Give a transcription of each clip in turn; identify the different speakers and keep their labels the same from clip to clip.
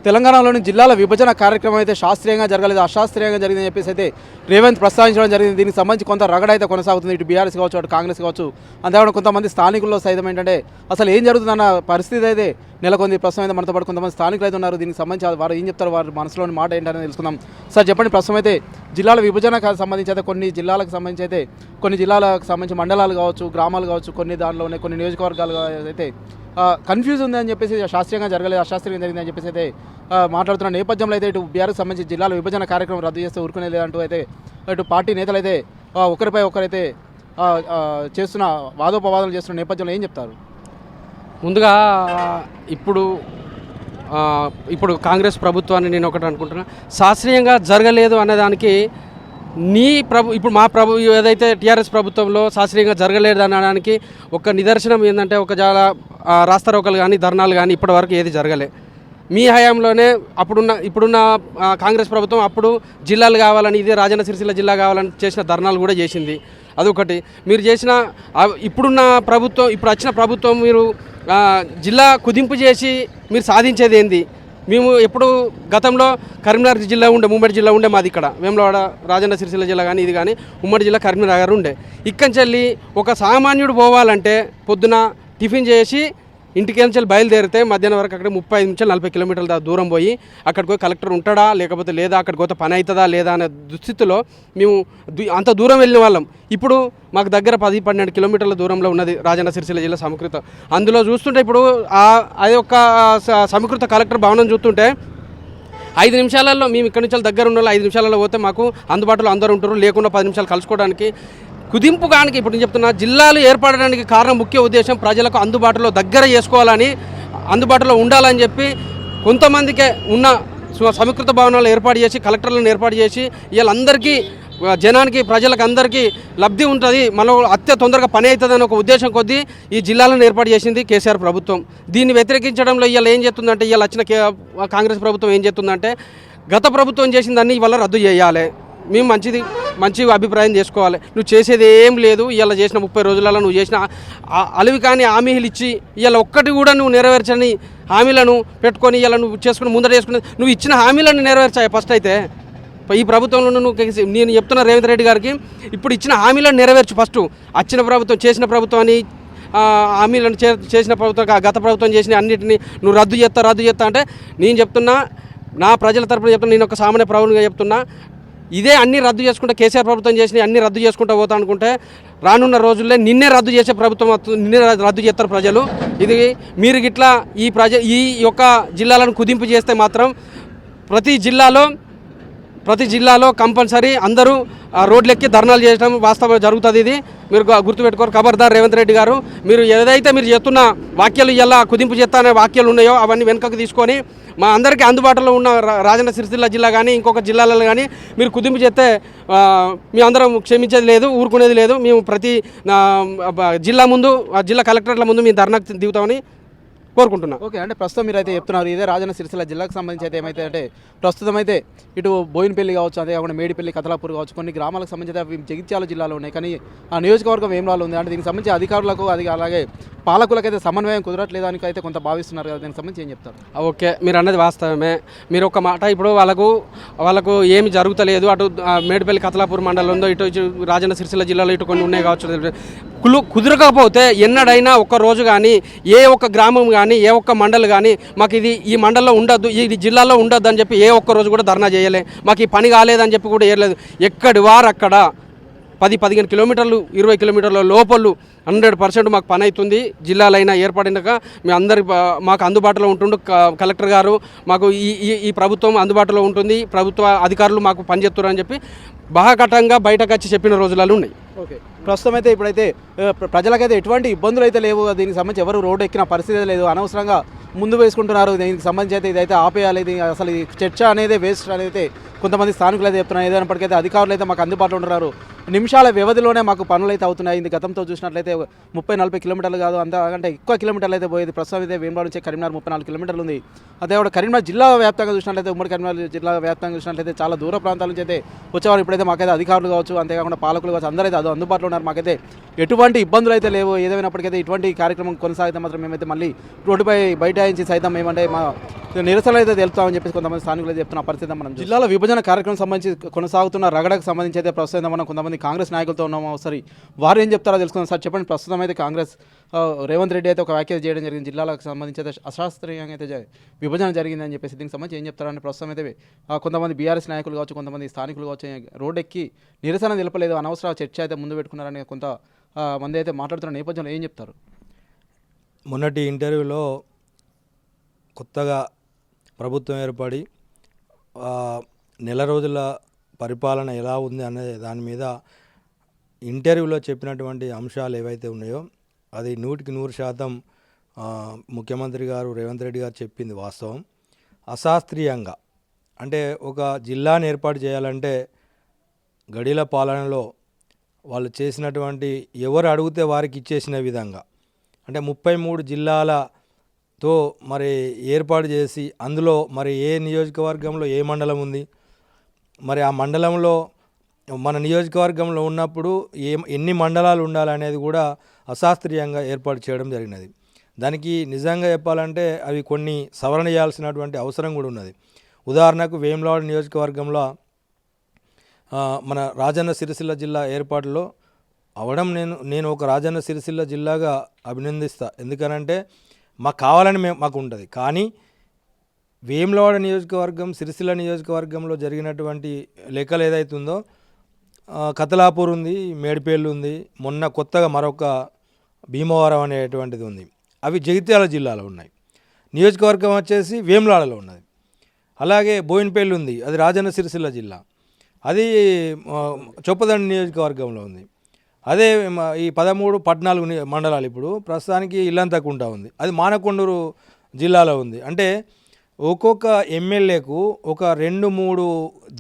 Speaker 1: తెలంగాణలోని జిల్లాల విభజన కార్యక్రమం అయితే శాస్త్రీయంగా జరగలేదు, అశాస్త్రీయంగా జరిగిందని చెప్పేసి అయితే రేవంత్ ప్రస్తావించడం జరిగింది. దీనికి సంబంధించి కొంత రగడ అయితే కొనసాగుతుంది. ఇటు బీఆర్ఎస్ కావచ్చు, అటు కాంగ్రెస్ కావచ్చు, అంతేకాకుండా కొంతమంది స్థానికుల్లో సైతం ఏంటంటే అసలు ఏం జరుగుతుందన్న పరిస్థితి అయితే నెలకొంది. ప్రస్తుతం అయితే మనతో పాటు కొంతమంది స్థానికులు అయితే ఉన్నారు. దీనికి సంబంధించి వారు ఏం చెప్తారు, వారి మనసులోని మాట ఏంటనేది తెలుసుకుందాం. సార్ చెప్పండి, ప్రస్తుతం అయితే జిల్లాల విభజనకు సంబంధించి అయితే కొన్ని జిల్లాలకు సంబంధించి అయితే కొన్ని జిల్లాలకు సంబంధించి మండలాలు కావచ్చు, గ్రామాలు కావచ్చు, కొన్ని దానిలోనే కొన్ని నియోజకవర్గాలు అయితే కన్ఫ్యూజ్ ఉంది అని చెప్పేసి శాస్త్రీయంగా జరగలేదు, అశాస్త్రీయంగా జరిగింది అని చెప్పేసి అయితే మాట్లాడుతున్న నేపథ్యంలో అయితే ఇటు బీఆర్ఎస్ సంబంధించి జిల్లాల విభజన కార్యక్రమం రద్దు చేస్తే ఊరుకునే లేదంటూ అయితే ఇటు పార్టీ నేతలు అయితే ఒకరిపై ఒకరైతే చేస్తున్న వాదోపవాదాలు చేస్తున్న నేపథ్యంలో ఏం చెప్తారు?
Speaker 2: ముందుగా ఇప్పుడు ఇప్పుడు కాంగ్రెస్ ప్రభుత్వాన్ని నేను ఒకటి అనుకుంటున్నా, శాస్త్రీయంగా జరగలేదు అనేదానికి ఇప్పుడు మా ఏదైతే టీఆర్ఎస్ ప్రభుత్వంలో శాస్త్రీయంగా జరగలేదు అనడానికి ఒక నిదర్శనం ఏంటంటే, ఒక చాలా రాస్తారోకలు కానీ ధర్నాలు కానీ ఇప్పటివరకు ఏది జరగలే. మీ హయాంలోనే ఇప్పుడున్న కాంగ్రెస్ ప్రభుత్వం అప్పుడు జిల్లాలు కావాలని, ఇదే రాజన్న సిరిసిల్ల జిల్లా కావాలని చేసిన ధర్నాలు కూడా చేసింది. అదొకటి. మీరు చేసిన ఇప్పుడున్న ప్రభుత్వం, ఇప్పుడు వచ్చిన ప్రభుత్వం మీరు జిల్లా కుదింపు చేసి మీరు సాధించేది ఏంది? మేము ఎప్పుడు గతంలో కరీంనగర్ జిల్లా ఉండే, ఉమ్మడి జిల్లా ఉండే మాది ఇక్కడ వేములవాడ రాజన్న సిరిసిల్ల జిల్లా కానీ ఇది కానీ ఉమ్మడి జిల్లా కరీంనగర్ ఉండే. ఇక్కడి ఒక సామాన్యుడు పోవాలంటే పొద్దున టిఫిన్ చేసి ఇంటికి నుంచి బయలుదేరితే మధ్యాహ్నం వరకు అక్కడ 35 నుంచి 40 కిలోమీటర్ల దూరం పోయి అక్కడికి పోయి కలెక్టర్ ఉంటాడా లేకపోతే లేదా, అక్కడికి పోతే పని అవుతుందా లేదా అనే దుస్థితిలో మేము అంత దూరం వెళ్ళిన వాళ్ళం. ఇప్పుడు మాకు దగ్గర 10-12 కిలోమీటర్ల దూరంలో ఉన్నది రాజన్న సిరిసిల్ల జిల్లా సమకృత. అందులో చూస్తుంటే ఇప్పుడు అది ఒక సమకృత కలెక్టర్ భవనం చూస్తుంటే 5 నిమిషాలలో మేము ఇక్కడ నుంచి దగ్గర ఉన్న 5 నిమిషాలలో పోతే మాకు అందుబాటులో అందరూ ఉంటారు, లేకుండా 10 నిమిషాలు కలుసుకోవడానికి. కుదింపు కానికి ఇప్పుడు నేను చెప్తున్నా, జిల్లాలు ఏర్పడడానికి కారణం ముఖ్య ఉద్దేశం ప్రజలకు అందుబాటులో దగ్గర చేసుకోవాలని, అందుబాటులో ఉండాలని చెప్పి కొంతమందికే ఉన్న సమీకృత భవనాలు ఏర్పాటు చేసి కలెక్టర్లను ఏర్పాటు చేసి వీళ్ళందరికీ జనానికి ప్రజలకు అందరికీ లబ్ధి ఉంటుంది, మనం తొందరగా పని అవుతుందని ఒక ఉద్దేశం కొద్దీ ఈ జిల్లాలను ఏర్పాటు చేసింది కేసీఆర్ ప్రభుత్వం. దీన్ని వ్యతిరేకించడంలో ఇవాళ ఏం చేస్తుందంటే, ఇవాళ వచ్చిన కాంగ్రెస్ ప్రభుత్వం ఏం చేస్తుందంటే, గత ప్రభుత్వం చేసిందాన్ని ఇవాళ రద్దు చేయాలి, మేము మంచి అభిప్రాయం చేసుకోవాలి, నువ్వు చేసేది ఏం లేదు, ఇవాళ చేసిన 30 రోజులలో నువ్వు చేసిన అలివి కానీ హామీలు ఇచ్చి ఇవాళ ఒక్కటి కూడా నువ్వు నెరవేర్చని హామీలను పెట్టుకొని ఇవాళ నువ్వు ముందర చేసుకుని నువ్వు ఇచ్చిన హామీలను నెరవేర్చాయి. ఫస్ట్ అయితే ఈ ప్రభుత్వంలో నేను చెప్తున్నా రేవంత్ రెడ్డి గారికి, ఇప్పుడు ఇచ్చిన హామీలను నెరవేర్చు. ఫస్ట్ వచ్చిన ప్రభుత్వం చేసిన ప్రభుత్వాన్ని హామీలను చేసిన ప్రభుత్వం గత ప్రభుత్వం చేసిన అన్నింటినీ నువ్వు రద్దు చేస్తా అంటే నేను చెప్తున్నా, నా ప్రజల తరపున చెప్తున్నా, నేను ఒక సామాన్య ప్రవణంగా చెప్తున్నా, ఇదే అన్ని రద్దు చేసుకుంటే కేసీఆర్ ప్రభుత్వం చేసిన అన్ని రద్దు చేసుకుంటూ పోతా అనుకుంటే రానున్న రోజుల్లో నిన్నే రద్దు చేసే ప్రభుత్వం, నిన్నే రద్దు చేస్తారు ప్రజలు. ఇది మీరు గిట్లా ఈ యొక్క జిల్లాలను కుదింపు చేస్తే మాత్రం ప్రతి జిల్లాలో కంపల్సరీ అందరూ రోడ్లెక్కి ధర్నాలు చేయడం వాస్తవం జరుగుతుంది. ఇది మీరు గుర్తుపెట్టుకోరు. ఖబర్దార్ రేవంత్ రెడ్డి గారు, మీరు ఏదైతే మీరు చేస్తున్న వాక్యాలు ఇలా కుదింపు చేస్తా అనే వాక్యాలు ఉన్నాయో అవన్నీ వెనుకకు తీసుకొని మా అందరికీ అందుబాటులో ఉన్న రాజన్న సిరిసిల్ల జిల్లా కానీ ఇంకొక జిల్లాలలో కానీ మీరు కుదింపు చేస్తే మేము అందరం క్షమించేది లేదు, ఊరుకునేది లేదు. మేము ప్రతి జిల్లా కలెక్టర్ల ముందు మేము ధర్నాకు దిగుతామని కోరుకుంటున్నాం.
Speaker 1: ఓకే, అంటే ప్రస్తుతం మీరు అయితే చెప్తున్నారు ఇదే రాజన్న సిరిసిల్ల జిల్లాకు సంబంధించి అయితే ఏమైతే అంటే ప్రస్తుతం అయితే ఇటు బోయినపల్లి కావచ్చు, అదే కాకుండా మేడిపల్లి, కతలాపూర్ కావచ్చు, కొన్ని గ్రామాలకు సంబంధించి అవి జగిత్యాల జిల్లాలో ఉన్నాయి, కానీ ఆ నియోజకవర్గం వేములవాడలో ఉంది. అంటే దీనికి సంబంధించి అధికారులకు అలాగే పాలకులకైతే సమన్వయం కుదరట్లేదానికి అయితే కొంత భావిస్తున్నారు కదా, దీనికి సంబంధించి ఏం చెప్తారు?
Speaker 2: ఓకే, మీరు అన్నది వాస్తవమే. మీరు ఒక మాట, ఇప్పుడు వాళ్ళకు ఏమి జరుగుతలేదు, అటు మేడిపల్లి కతలాపూర్ మండలం ఉందో, ఇటు రాజన్న సిరిసిల్ల జిల్లాలో ఇటు కొన్ని ఉన్నాయి కావచ్చు. కుదరకపోతే ఎన్నడైనా ఒక్క రోజు కానీ ఏ ఒక్క గ్రామం కానీ ఏ ఒక్క మండలి కానీ మాకు ఈ మండలంలో ఉండొద్దు, ఈ జిల్లాలో ఉండొద్దు అని చెప్పి ఏ ఒక్క రోజు కూడా ధర్నా చేయలే, మాకు ఈ పని కాలేదని చెప్పి కూడా ఏర్లేదు. ఎక్కడి వారు అక్కడ 10-15 కిలోమీటర్లు 20 కిలోమీటర్ల లోపలు 100% మాకు పని అవుతుంది. జిల్లాలైనా ఏర్పడినాక మీ అందరి మాకు అందుబాటులో ఉంటుండు కలెక్టర్ గారు, మాకు ఈ ప్రభుత్వం అందుబాటులో ఉంటుంది, ప్రభుత్వ అధికారులు మాకు పనిచేస్తున్నారు అని చెప్పి బాహాకటంగా బయటకు వచ్చి చెప్పిన రోజులలో ఉన్నాయి.
Speaker 1: ఓకే, ప్రస్తుతం అయితే ఇప్పుడైతే ప్రజలకైతే ఎటువంటి ఇబ్బందులు అయితే లేవు, దీనికి సంబంధించి ఎవరు రోడ్డు ఎక్కిన పరిస్థితి లేదు, అనవసరంగా ముందు వేసుకుంటున్నారు. దీనికి సంబంధించి అయితే ఇదైతే ఆపేయాలి, ఇది అసలు ఈ చర్చ అనేది వేస్ట్ అనేది కొంతమంది స్థానికులు అయితే చెప్తున్నారు. ఏదైనప్పటికైతే అధికారులు అయితే మాకు అందుబాటులో ఉంటున్నారు, నిమిషాల వ్యవధిలోనే మాకు పనులు అయితే అవుతున్నాయి. ఇది గతంతో చూసినట్లయితే 30-40 కిలోమీటర్లు కాదు, అంతకంటే ఎక్కువ కిలోమీటర్లు అయితే పోయేది. ప్రస్తుతం అయితే వేములవాడ నుంచి కరీంనగర్ 34 కిలోమీటర్లు ఉంది. అదే కూడా కరీంనగర్ జిల్లా వ్యాప్తంగా చూసినట్లయితే, ఉమ్మడి కరీంనగర్ జిల్లా వ్యాప్తంగా చూసినట్లయితే చాలా దూర ప్రాంతాల నుంచి అయితే వచ్చేవారు. ఇప్పుడైతే మాకైతే అధికారులు కావచ్చు, అంతేకాకుండా పాలకులు కావచ్చు, అందరూ అయితే అందుబాటులో ఉన్నారు. మాకైతే ఎటువంటి ఇబ్బందులు అయితే లేవు. ఏదైనప్పటికైతే ఇటువంటి కార్యక్రమం కొనసాగితే మాత్రం మేమైతే మళ్ళీ రోడ్డుపై బైఠాయించి సైతం ఏమంటే మా నిరసన అయితే తెలుపుతామని చెప్పేసి కొంతమంది స్థానికులు అయితే చెప్తున్న పరిస్థితి మనం జిల్లాల విభజన కార్యక్రమం సంబంధించి కొనసాగుతున్న రగడకు సంబంధించి అయితే ప్రస్తుతం మనం కొంతమంది కాంగ్రెస్ నాయకులతో ఉన్నాము. సరే వారు ఏం చెప్తారో తెలుసుకుందాం. సార్ చెప్పండి, ప్రస్తుతం అయితే కాంగ్రెస్ రేవంత్ రెడ్డి అయితే ఒక వ్యాఖ్యలు చేయడం జరిగింది, జిల్లాలకు సంబంధించి అయితే అశాస్త్రీయంగా అయితే విభజన జరిగిందని చెప్పేసి. దీనికి సంబంధించి ఏం చెప్తారంటే ప్రస్తుతం అయితే కొంతమంది బీఆర్ఎస్ నాయకులు కావచ్చు, కొంతమంది స్థానికులు కావచ్చు రోడ్ ఎక్కి నిరసన నిలపలేదు, అనవసర చర్చ అయితే ముందు పెట్టుకున్నారని కొంత మంది అయితే మాట్లాడుతున్న నేపథ్యంలో ఏం చెప్తారు?
Speaker 3: మొన్నటి ఇంటర్వ్యూలో కొత్తగా ప్రభుత్వం ఏర్పడి నెల రోజుల పరిపాలన ఎలా ఉంది అనే దాని మీద ఇంటర్వ్యూలో చెప్పినటువంటి అంశాలు ఏవైతే ఉన్నాయో అది 100% ముఖ్యమంత్రి గారు రేవంత్ రెడ్డి గారు చెప్పింది వాస్తవం. అశాస్త్రీయంగా అంటే ఒక జిల్లాని ఏర్పాటు చేయాలంటే గడిల పాలనలో వాళ్ళు చేసినటువంటి ఎవరు అడిగితే వారికి ఇచ్చేసిన విధంగా అంటే 33 జిల్లాలతో మరి ఏర్పాటు చేసి అందులో మరి ఏ నియోజకవర్గంలో ఏ మండలం ఉంది, మరి ఆ మండలంలో మన నియోజకవర్గంలో ఉన్నప్పుడు ఎన్ని మండలాలు ఉండాలనేది కూడా అశాస్త్రీయంగా ఏర్పాటు చేయడం జరిగినది. దానికి నిజంగా చెప్పాలంటే అవి కొన్ని సవరణ చేయాల్సినటువంటి అవసరం కూడా ఉన్నది. ఉదాహరణకు వేములవాడ నియోజకవర్గంలో మన రాజన్న సిరిసిల్ల జిల్లా ఏర్పాటులో అవడం నేను ఒక రాజన్న సిరిసిల్ల జిల్లాగా అభినందిస్తా. ఎందుకనంటే మాకు కావాలని మాకు ఉంటుంది. కానీ వేములవాడ నియోజకవర్గం సిరిసిల్ల నియోజకవర్గంలో జరిగినటువంటి లెక్కలు ఏదైతుందో కతలాపూర్ ఉంది, మేడిపేళ్ళు ఉంది, మొన్న కొత్తగా మరొక భీమవరం అనేటువంటిది ఉంది. అవి జగిత్యాల జిల్లాలో ఉన్నాయి. నియోజకవర్గం వచ్చేసి వేములవాడలో ఉన్నది. అలాగే బోయినపల్లి ఉంది, అది రాజన్న సిరిసిల్ల జిల్లా, అది చొప్పదండి నియోజకవర్గంలో ఉంది. అదే ఈ 13-14 మండలాలు ఇప్పుడు ప్రస్తుతానికి ఇల్లంతకుంటా ఉంది, అది మానకొండూరు జిల్లాలో ఉంది. అంటే ఒక్కొక్క ఎమ్మెల్యేకు ఒక 2-3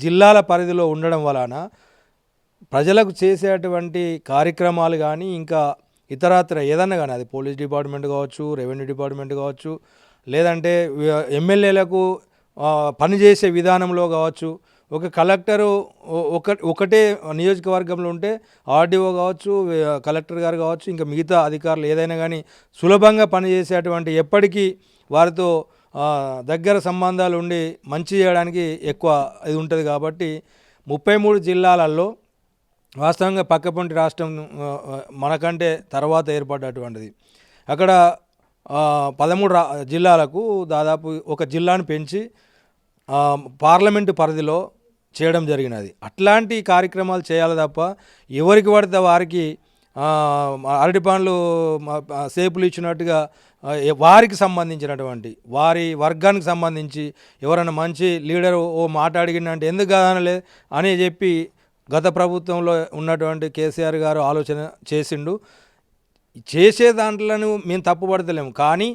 Speaker 3: జిల్లాల పరిధిలో ఉండడం వలన ప్రజలకు చేసేటువంటి కార్యక్రమాలు కానీ ఇంకా ఇతరత్ర ఏదన్నా కానీ అది పోలీస్ డిపార్ట్మెంట్ కావచ్చు, రెవెన్యూ డిపార్ట్మెంట్ కావచ్చు, లేదంటే ఎమ్మెల్యేలకు పనిచేసే విధానంలో కావచ్చు, ఒక కలెక్టరు ఒకటే నియోజకవర్గంలో ఉంటే ఆర్డీఓ కావచ్చు, కలెక్టర్ గారు కావచ్చు, ఇంకా మిగతా అధికారులు ఏదైనా కానీ సులభంగా పనిచేసేటువంటి ఎప్పటికీ వారితో దగ్గర సంబంధాలు ఉండి మంచి చేయడానికి ఎక్కువ ఇది ఉంటుంది. కాబట్టి 33 జిల్లాలలో వాస్తవంగా పక్కపొంటి రాష్ట్రం మనకంటే తర్వాత ఏర్పడ్డటువంటిది. అక్కడ 13 జిల్లాలకు దాదాపు ఒక జిల్లాను పెంచి పార్లమెంటు పరిధిలో చేయడం జరిగినది. అట్లాంటి కార్యక్రమాలు చేయాలి తప్ప ఎవరికి పడితే వారికి అరటిపండ్లు సేపులు ఇచ్చినట్టుగా వారికి సంబంధించినటువంటి వారి వర్గానికి సంబంధించి ఎవరైనా మంచి లీడర్ మాట్లాడినంటే ఎందుకు కాదనలే అని చెప్పి గత ప్రభుత్వంలో ఉన్నటువంటి కేసీఆర్ గారు ఆలోచన చేసిండు. చేసే దాంట్లను మేము తప్పుపడతలేము, కానీ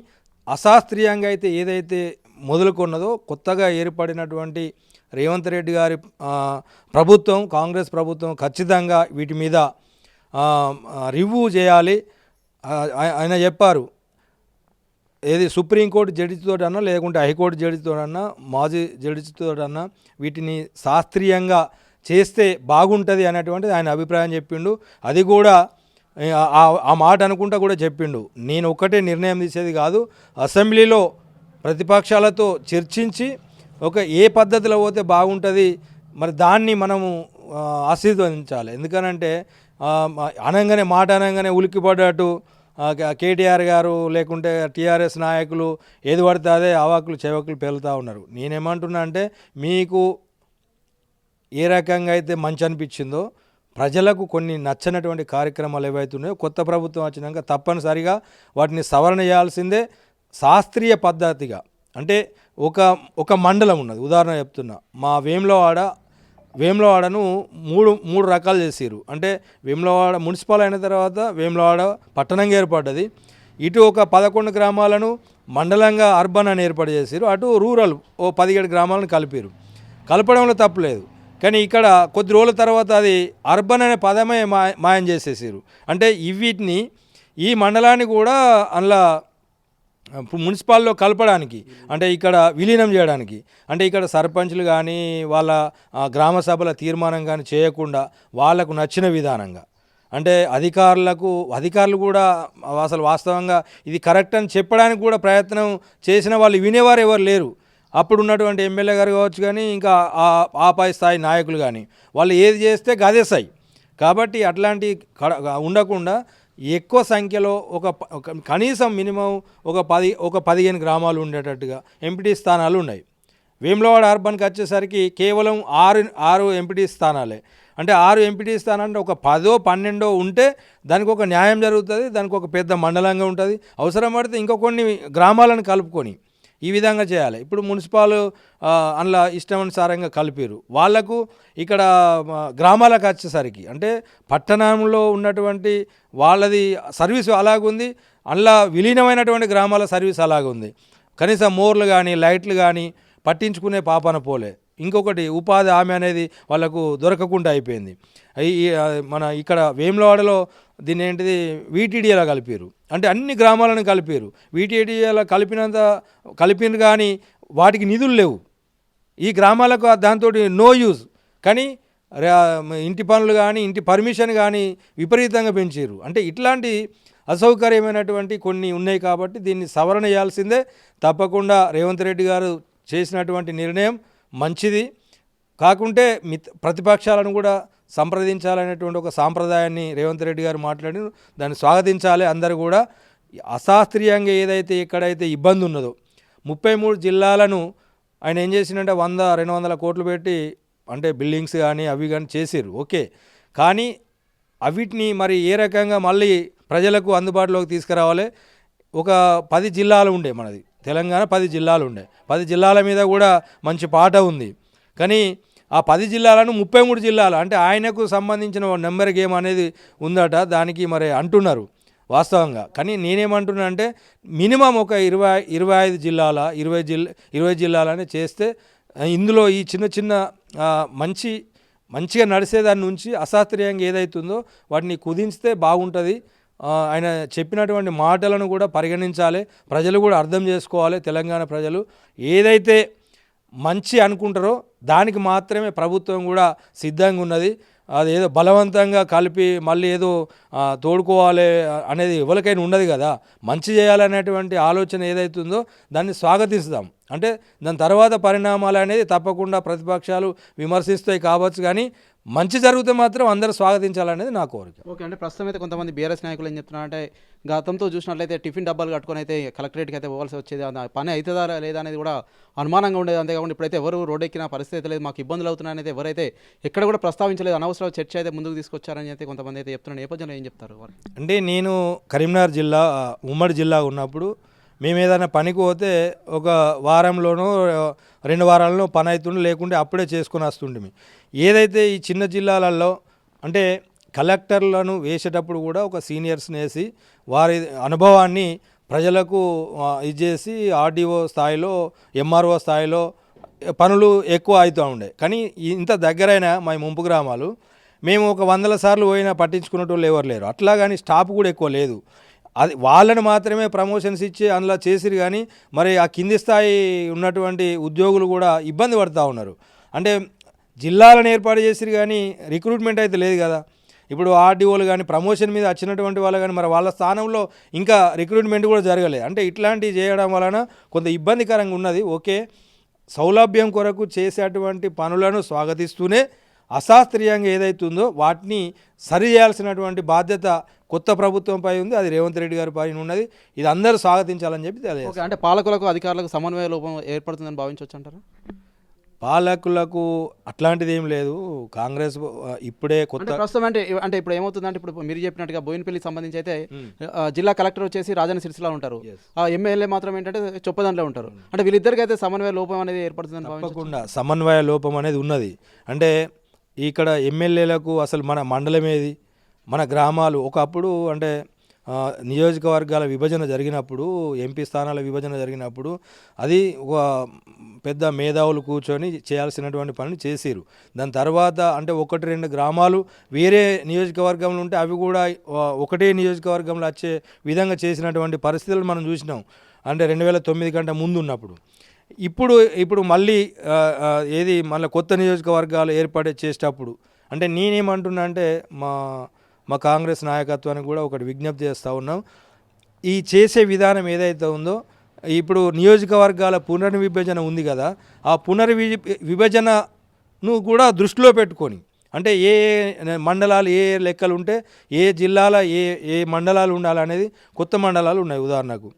Speaker 3: అశాస్త్రీయంగా అయితే ఏదైతే మొదలుకొన్నదో కొత్తగా ఏర్పడినటువంటి రేవంత్ రెడ్డి గారి ప్రభుత్వం, కాంగ్రెస్ ప్రభుత్వం ఖచ్చితంగా వీటి మీద రివ్యూ చేయాలి. ఆయన చెప్పారు, ఏది సుప్రీంకోర్టు జడ్జితోటన్నా లేకుంటే హైకోర్టు జడ్జితోటన్నా మాజీ జడ్జితోటన్నా వీటిని శాస్త్రీయంగా చేస్తే బాగుంటుంది అనేటువంటిది ఆయన అభిప్రాయం చెప్పిండు. అది కూడా ఆ మాట అనుకుంటా కూడా చెప్పిండు, నేను ఒక్కటే నిర్ణయం తీసేది కాదు, అసెంబ్లీలో ప్రతిపక్షాలతో చర్చించి ఏ పద్ధతిలో పోతే బాగుంటుంది మరి దాన్ని మనము ఆశీర్వదించాలి. ఎందుకనంటే మాట అనగానే ఉలిక్కిపడ్డట్టు కేటీఆర్ గారు లేకుంటే టీఆర్ఎస్ నాయకులు ఏది పడితే అదే అవాకులు చెవకులు పేలుతూ ఉన్నారు. నేనేమంటున్నా అంటే మీకు ఏ రకంగా అయితే మంచి అనిపించిందో ప్రజలకు కొన్ని నచ్చనటువంటి కార్యక్రమాలు ఏవైతున్నాయో కొత్త ప్రభుత్వం వచ్చినాక తప్పనిసరిగా వాటిని సవరణ చేయాల్సిందే శాస్త్రీయ పద్ధతిగా. అంటే ఒక మండలం ఉన్నది, ఉదాహరణ చెప్తున్నా, మా వేములవాడను మూడు రకాలు చేసారు. అంటే వేములవాడ మున్సిపల్ అయిన తర్వాత వేములవాడ పట్టణంగా ఏర్పడ్డది. ఇటు ఒక 11 గ్రామాలను మండలంగా అర్బన్ అని ఏర్పాటు చేసారు, అటు రూరల్ 17 గ్రామాలను కలపడంలో తప్పులేదు. కానీ ఇక్కడ కొద్ది రోజుల తర్వాత అది అర్బన్ అనే పదమే మాయం చేసేసారు. అంటే వీటిని ఈ మండలాన్ని కూడా అందులో మున్సిపాల్లో కలపడానికి, అంటే ఇక్కడ విలీనం చేయడానికి, అంటే ఇక్కడ సర్పంచ్లు కానీ వాళ్ళ గ్రామ సభల తీర్మానం కానీ చేయకుండా వాళ్లకు నచ్చిన విధానంగా, అంటే అధికారులు కూడా అసలు వాస్తవంగా ఇది కరెక్ట్ అని చెప్పడానికి కూడా ప్రయత్నం చేసిన వాళ్ళు వినేవారు ఎవరు లేరు. అప్పుడు ఉన్నటువంటి ఎమ్మెల్యే గారు కావచ్చు కానీ ఇంకా ఆ పై స్థాయి నాయకులు కానీ వాళ్ళు ఏది చేస్తే గదే సై. కాబట్టి అట్లాంటి ఉండకుండా ఎక్కువ సంఖ్యలో కనీసం మినిమం ఒక 15 గ్రామాలు ఉండేటట్టుగా ఎంపీటీ స్థానాలు ఉన్నాయి. వేములవాడ అర్బన్కి వచ్చేసరికి కేవలం 6 ఎంపీటీ స్థానాలే. అంటే 6 ఎంపీటీ స్థానాలు ఒక 10-12 ఉంటే దానికి ఒక న్యాయం జరుగుతుంది, దానికి ఒక పెద్ద మండలంగా ఉంటుంది. అవసరం పడితే ఇంకో కొన్ని గ్రామాలను కలుపుకొని ఈ విధంగా చేయాలి. ఇప్పుడు మున్సిపల్ అందులో ఇష్టానుసారంగా కలిపారు. వాళ్లకు ఇక్కడ గ్రామాలకు వచ్చేసరికి అంటే పట్టణంలో ఉన్నటువంటి వాళ్ళది సర్వీసు అలాగుంది, అందులో విలీనమైనటువంటి గ్రామాల సర్వీస్ అలాగుంది. కనీసం మోర్లు కానీ లైట్లు కానీ పట్టించుకునే పాపన పోలే. ఇంకొకటి ఉపాధి హామీ అనేది వాళ్ళకు దొరకకుండా అయిపోయింది. మన ఇక్కడ వేములవాడలో దీన్ని ఏంటిది వీటీడీఏలో కలిపారు. అంటే అన్ని గ్రామాలను కలిపారు. వీటీడీఏలో కలిపిన కానీ వాటికి నిధులు లేవు. ఈ గ్రామాలకు దాంతో నో యూజ్. కానీ ఇంటి పనులు కానీ ఇంటి పర్మిషన్ కానీ విపరీతంగా పెంచారు. అంటే ఇట్లాంటి అసౌకర్యమైనటువంటి కొన్ని ఉన్నాయి. కాబట్టి దీన్ని సవరణ చేయాల్సిందే. తప్పకుండా రేవంత్ రెడ్డి గారు చేసినటువంటి నిర్ణయం మంచిది. కాకుంటే ప్రతిపక్షాలను కూడా సంప్రదించాలనేటువంటి ఒక సాంప్రదాయాన్ని రేవంత్ రెడ్డి గారు మాట్లాడి దాన్ని స్వాగతించాలి. అందరూ కూడా అశాస్త్రీయంగా ఏదైతే ఎక్కడైతే ఇబ్బంది ఉన్నదో 33 జిల్లాలను ఆయన ఏం చేసిందంటే 100-200 కోట్లు పెట్టి అంటే బిల్డింగ్స్ కానీ అవి కానీ చేసారు. ఓకే, కానీ అవిటిని మరి ఏ రకంగా మళ్ళీ ప్రజలకు అందుబాటులోకి తీసుకురావాలి. ఒక 10 జిల్లాలు ఉండే మనది తెలంగాణ, 10 జిల్లాలు ఉండే. 10 జిల్లాల మీద కూడా మంచి పాట ఉంది. కానీ ఆ 10 జిల్లాలను 33 జిల్లాలు అంటే ఆయనకు సంబంధించిన నెంబర్ గేమ్ అనేది ఉందట. దానికి మరి అంటున్నారు వాస్తవంగా. కానీ నేనేమంటున్నా అంటే మినిమం ఒక 25 జిల్లాల 20 జిల్లాలని చేస్తే ఇందులో ఈ చిన్న మంచిగా నడిచేదాని నుంచి అశాస్త్రీయంగా ఏదైతుందో వాటిని కుదించితే బాగుంటుంది. ఆయన చెప్పినటువంటి మాటలను కూడా పరిగణించాలి. ప్రజలు కూడా అర్థం చేసుకోవాలి. తెలంగాణ ప్రజలు ఏదైతే మంచి అనుకుంటారో దానికి మాత్రమే ప్రభుత్వం కూడా సిద్ధంగా ఉన్నది. అదేదో బలవంతంగా కలిపి మళ్ళీ ఏదో తోడుకోవాలి అనేది ఎవరికైనా ఉండదు కదా. మంచి చేయాలనేటువంటి ఆలోచన ఏదైతుందో దాన్ని స్వాగతిస్తాం. అంటే దాని తర్వాత పరిణామాలు అనేది తప్పకుండా ప్రతిపక్షాలు విమర్శిస్తాయి కావచ్చు, కానీ మంచి జరిగితే మాత్రం అందరూ స్వాగతించాలనేది నా కోరిక.
Speaker 1: ఓకే, అంటే ప్రస్తుతం అయితే కొంతమంది బీఆర్ఎస్ నాయకులు ఏం చెప్తున్నారంటే గతంతో చూసినట్లయితే టిఫిన్ డబ్బాలు కట్టుకొని అయితే కలెక్టరేట్కి అయితే పోవాల్సి వచ్చేది, పని అవుతుందా లేదా అనేది కూడా అనుమానంగా ఉండేది. అంతేకాకుండా ఇప్పుడైతే ఎవరు రోడ్డు ఎక్కిన పరిస్థితి లేదు, మాకు ఇబ్బందులు అవుతున్నాయని అయితే ఎవరైతే ఎక్కడ కూడా ప్రస్తావించలేదు. అనవసరం చర్చ అయితే ముందుకు తీసుకొచ్చారని అయితే కొంతమంది అయితే చెప్తున్న నేపథ్యంలో ఏం చెప్తారు?
Speaker 3: అంటే నేను కరీంనగర్ జిల్లా ఉమ్మడి జిల్లా ఉన్నప్పుడు మేము ఏదైనా పనికి పోతే ఒక వారంలోనో 2 వారాల్లో పని అవుతుండే, లేకుంటే అప్పుడే చేసుకుని వస్తుండే. ఏదైతే ఈ చిన్న జిల్లాలలో అంటే కలెక్టర్లను వేసేటప్పుడు కూడా ఒక సీనియర్స్ని వేసి వారి అనుభవాన్ని ప్రజలకు ఇచ్చేసి ఆర్డీఓ స్థాయిలో ఎంఆర్ఓ స్థాయిలో పనులు ఎక్కువ అవుతూ ఉండే. కానీ ఇంత దగ్గరైన మా ముంపు గ్రామాలు మేము ఒక 100 సార్లు పోయినా పట్టించుకునేటోళ్ళు ఎవరు లేరు. అట్లా కానీ స్టాఫ్ కూడా ఎక్కువ లేదు. అది వాళ్ళని మాత్రమే ప్రమోషన్స్ ఇచ్చి అందులో చేసిరు. కానీ మరి ఆ కింది స్థాయి ఉన్నటువంటి ఉద్యోగులు కూడా ఇబ్బంది పడుతూ ఉన్నారు. అంటే జిల్లాలను ఏర్పాటు చేసిరు కానీ రిక్రూట్మెంట్ అయితే లేదు కదా. ఇప్పుడు ఆర్డీఓలు కానీ ప్రమోషన్ మీద వచ్చినటువంటి వాళ్ళు కానీ మరి వాళ్ళ స్థానంలో ఇంకా రిక్రూట్మెంట్ కూడా జరగలేదు. అంటే ఇట్లాంటివి చేయడం వలన కొంత ఇబ్బందికరంగా ఉన్నది. ఓకే, సౌలభ్యం కొరకు చేసేటువంటి పనులను స్వాగతిస్తూనే అశాస్త్రీయంగా ఏదైతుందో వాటిని సరి చేయాల్సినటువంటి బాధ్యత కొత్త ప్రభుత్వంపై ఉంది. అది రేవంత్ రెడ్డి గారి పైన ఉన్నది. ఇది అందరూ స్వాగతించాలని చెప్పి తెలియదు.
Speaker 1: అంటే పాలకులకు అధికారులకు సమన్వయ లోపం ఏర్పడుతుందని భావించవచ్చు అంటారా?
Speaker 3: పాలకులకు అట్లాంటిది ఏం లేదు. కాంగ్రెస్ ఇప్పుడే కొత్త
Speaker 1: ప్రస్తుతం అంటే ఇప్పుడు ఏమవుతుందంటే ఇప్పుడు మీరు చెప్పినట్టుగా బోయినపల్లికి సంబంధించి అయితే జిల్లా కలెక్టర్ వచ్చేసి రాజన్న సిరిసిల్ల ఉంటారు, ఎమ్మెల్యే మాత్రం ఏంటంటే చొప్పదండలో ఉంటారు. అంటే వీళ్ళిద్దరికి అయితే సమన్వయ లోపం అనేది ఏర్పడుతుందని
Speaker 3: తప్పకుండా సమన్వయ లోపం అనేది ఉన్నది. అంటే ఇక్కడ ఎమ్మెల్యేలకు అసలు మన మండలం ఏది, మన గ్రామాలు ఒకప్పుడు అంటే నియోజకవర్గాల విభజన జరిగినప్పుడు, ఎంపీ స్థానాల విభజన జరిగినప్పుడు అది ఒక పెద్ద మేధావులు కూర్చొని చేయాల్సినటువంటి పని చేసిరు. దాని తర్వాత అంటే 1-2 గ్రామాలు వేరే నియోజకవర్గంలో ఉంటే అవి కూడా ఒకటే నియోజకవర్గంలో వచ్చే విధంగా చేసినటువంటి పరిస్థితులు మనం చూసినాం. అంటే 2009 కంటే ముందు ఉన్నప్పుడు. ఇప్పుడు మళ్ళీ మళ్ళీ కొత్త నియోజకవర్గాలు ఏర్పాటు చేసేటప్పుడు అంటే నేనేమంటున్నా అంటే మా కాంగ్రెస్ నాయకత్వానికి కూడా ఒకటి విజ్ఞప్తి చేస్తూ ఉన్నాం. ఈ చేసే విధానం ఏదైతే ఉందో ఇప్పుడు నియోజకవర్గాల పునర్విభజన ఉంది కదా, ఆ విభజనను కూడా దృష్టిలో పెట్టుకొని అంటే ఏ మండలాలు ఏ లెక్కలు ఉంటే ఏ జిల్లాల ఏ మండలాలు ఉండాలనేది కొత్త మండలాలు ఉన్నాయి. ఉదాహరణకు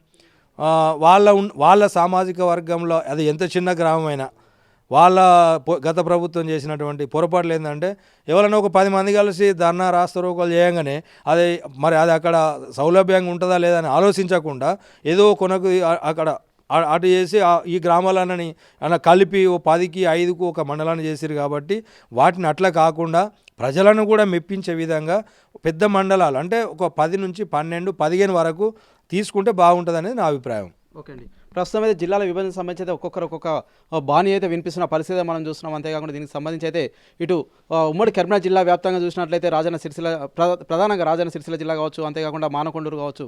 Speaker 3: వాళ్ళ సామాజిక వర్గంలో అది ఎంత చిన్న గ్రామమైనా వాళ్ళ గత ప్రభుత్వం చేసినటువంటి పొరపాట్లు ఏంటంటే ఎవరైనా ఒక 10 మంది కలిసి ధర్నా రాస్తారోకోలు చేయంగానే అది అక్కడ సౌలభ్యంగా ఉంటుందా లేదా అని ఆలోచించకుండా ఏదో కొనకు అక్కడ అటు చేసి ఈ గ్రామాలన్నీ కలిపి ఓ 10కి 5కు ఒక మండలాన్ని చేసిరు. కాబట్టి వాటిని అట్లా కాకుండా ప్రజలను కూడా మెప్పించే విధంగా పెద్ద మండలాలు అంటే ఒక 10 నుంచి 12, 15 వరకు తీసుకుంటే బాగుంటుంది అనేది నా అభిప్రాయం.
Speaker 1: ఓకే అండి. ప్రస్తుతం అయితే జిల్లాల విభజన సంబంధించి అయితే ఒక్కొక్క బాణి అయితే వినిపిస్తున్న పరిస్థితి మనం చూస్తున్నాం. అంతేకాకుండా దీనికి సంబంధించి అయితే ఇటు ఉమ్మడి కరీంనగర్ జిల్లా వ్యాప్తంగా చూసినట్లయితే రాజన్న సిరిసిల్ల ప్రధానంగా రాజన్న సిరిసిల్ల జిల్లా కావచ్చు, అంతేకాకుండా మానకొండూరు కావచ్చు,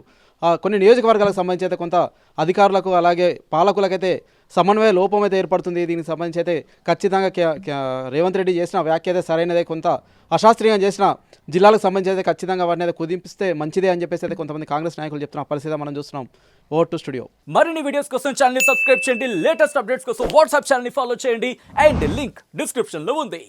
Speaker 1: కొన్ని నియోజకవర్గాలకు సంబంధించి అయితే కొంత అధికారులకు అలాగే పాలకులకైతే సమన్వయ లోపం అయితే ఏర్పడుతుంది. దీనికి సంబంధించి అయితే ఖచ్చితంగా రేవంత్ రెడ్డి చేసిన వ్యాఖ్య అయితే సరైనదే, కొంత అశాస్త్రీయంగా చేసిన జిల్లాలకు సంబంధించి అయితే ఖచ్చితంగా వాటిని అయితే కుదింపిస్తే మంచిదే అని చెప్పేసి అయితే కొంతమంది కాంగ్రెస్ నాయకులు చెప్తున్న పరిస్థితి మనం చూస్తున్నాం. Over to studio.
Speaker 4: మరిన్ని వీడియోస్ కోసం ఛానల్ ని సబ్స్క్రైబ్ చేయండి, లేటెస్ట్ అప్డేట్స్ కోసం వాట్సాప్ ఛానల్ ని ఫాలో చేయండి అండ్ లింక్ డిస్క్రిప్షన్ లో ఉంది.